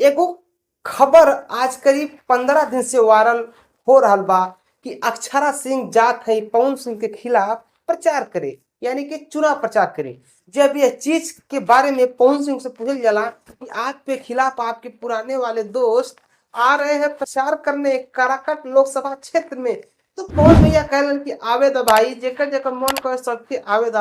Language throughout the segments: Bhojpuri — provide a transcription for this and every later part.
एगो खबर आज करीब 15 दिन से वायरल हो रहा बा कि अक्षरा सिंह जात है पवन सिंह के खिलाफ प्रचार करे, यानी कि चुनाव प्रचार करे। जब यह चीज के बारे में पवन सिंह से पूछल जाला कि आपके खिलाफ आपके पुराने वाले दोस्त आ रहे हैं प्रचार करने काराकाट लोकसभा क्षेत्र में, तो पवन भैया कहलन कि आवेदा भाई, जेकर जेकर मन करे सबके आवेदा।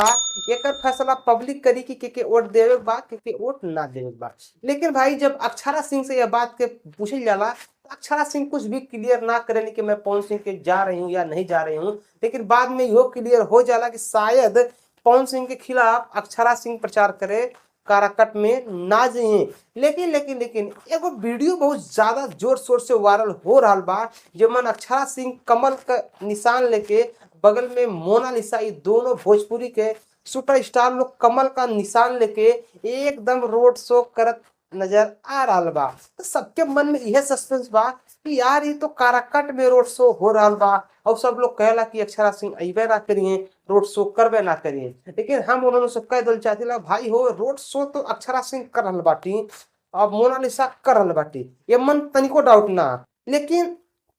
एकर फैसला पब्लिक करी कि के वोट देवे बा के वोट ना देवे बा। लेकिन भाई जब अक्षरा सिंह से यह बात के पूछल जाला तो अक्षरा सिंह कुछ भी क्लियर ना करेली कि मैं पवन सिंह के जा रही हूँ या नहीं जा रही हूँ। लेकिन बाद में यो क्लियर हो जाला कि शायद पवन सिंह के खिलाफ अक्षरा सिंह प्रचार करे काराकट में ना जाइए। लेकिन लेकिन लेकिन एगो वीडियो बहुत ज्यादा जोर शोर से वायरल हो रहा बा, जेमन अक्षरा सिंह कमल का निशान लेके बगल में मोनालिसा, ये दोनों भोजपुरी के सुपरस्टार लोग कमल का निशान लेके एकदम रोड शो करत नजर आ रहा बा। तो सबके मन में यह सस्पेंस बा कि यार ये तो काराकट में रोड शो हो रहा बा और सब लोग कहला कि अक्षरा सिंह अबे ना करिए, रोड शो करबे ना करिए। लेकिन हम उन्होंने सब कह दिल चाहती ला भाई हो, रोड शो तो अक्षरा सिंह कर रहल बाटी और मोनालिसा कर रहल बाटी, ये मन तनिको डाउट ना। लेकिन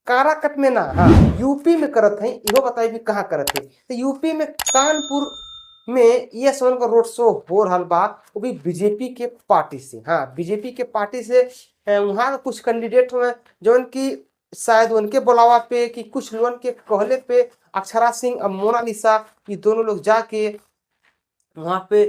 काराकट में ना, हाँ यूपी में करत है, इहो बताइए भी कहाँ करत है। तो यूपी में कानपुर में ये सोन का रोड शो हो रहा बा, वो भी बीजेपी के पार्टी से। हाँ बीजेपी के पार्टी से वहाँ कुछ कैंडिडेट हुए जो उनकी शायद उनके बुलावा पे कि कुछ लोगों के कहले पे अक्षरा सिंह और मोनालिसा ये दोनों लोग जाके वहाँ पे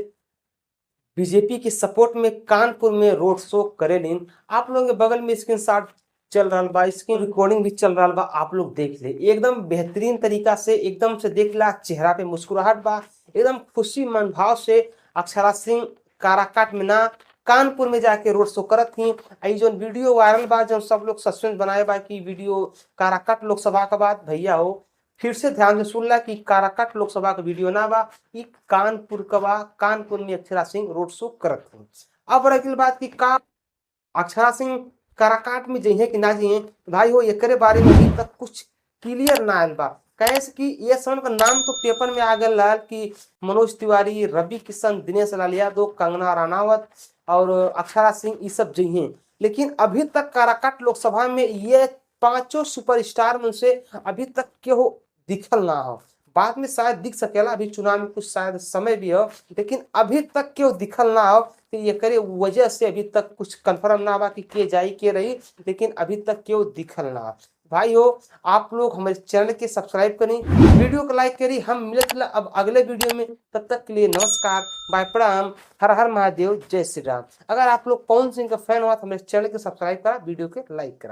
बीजेपी के सपोर्ट में कानपुर में रोड शो करेलिन। आप लोगों के बगल में स्क्रीन शॉट चल रहा बा, इसकी रिकॉर्डिंग भी चल रहा बा, आप लोग देख ले। एकदम बेहतरीन तरीका से एकदम से देख ला, चेहरा पे मुस्कुराहट बा, एकदम खुशी मन भाव से अक्षरा सिंह काराकाट में ना कानपुर में जाके रोड शो करत थी। आई जो वीडियो वायरल बा, जो सब लोग सस्पेंस बनाए बा कि वीडियो काराकाट लोकसभा का बात, भैया हो फिर से ध्यान से सुन ला कि काराकाट लोकसभा का वीडियो ना बा, कि कानपुर का बा। कानपुर में अक्षरा सिंह रोड शो करत थी। अब रही बात की का अक्षरा सिंह काराकाट में जइए कि ना जइए, भाई हो एकरे बारे में अभी तक कुछ क्लियर ना आयल बा। कैसे कि ये सब का नाम तो पेपर में आ गया कि मनोज तिवारी, रवि किशन, दिनेश लाल यादव, कंगना रनावत और अक्षरा सिंह ये सब जइए। लेकिन अभी तक काराकाट लोकसभा में ये पांचों सुपरस्टार में से अभी तक केहू दिखल ना हो। बाद में शायद दिख सकेला, अभी चुनाव में कुछ शायद समय भी हो, लेकिन अभी तक केहू दिखल ना हो। तो ये करे वजह से अभी तक कुछ कंफर्म ना बा कि के जाई के रही, लेकिन अभी तक केहू दिखल ना हो। भाई हो आप लोग हमारे चैनल के सब्सक्राइब करें, वीडियो को लाइक करें। हम मिलते अब अगले वीडियो में, तब तक के लिए नमस्कार, बाय, प्रणाम, हर हर महादेव, जय श्री राम। अगर आप लोग पवन सिंह का फैन हुआ तो हमारे चैनल को सब्सक्राइब करा, वीडियो के लाइक करा।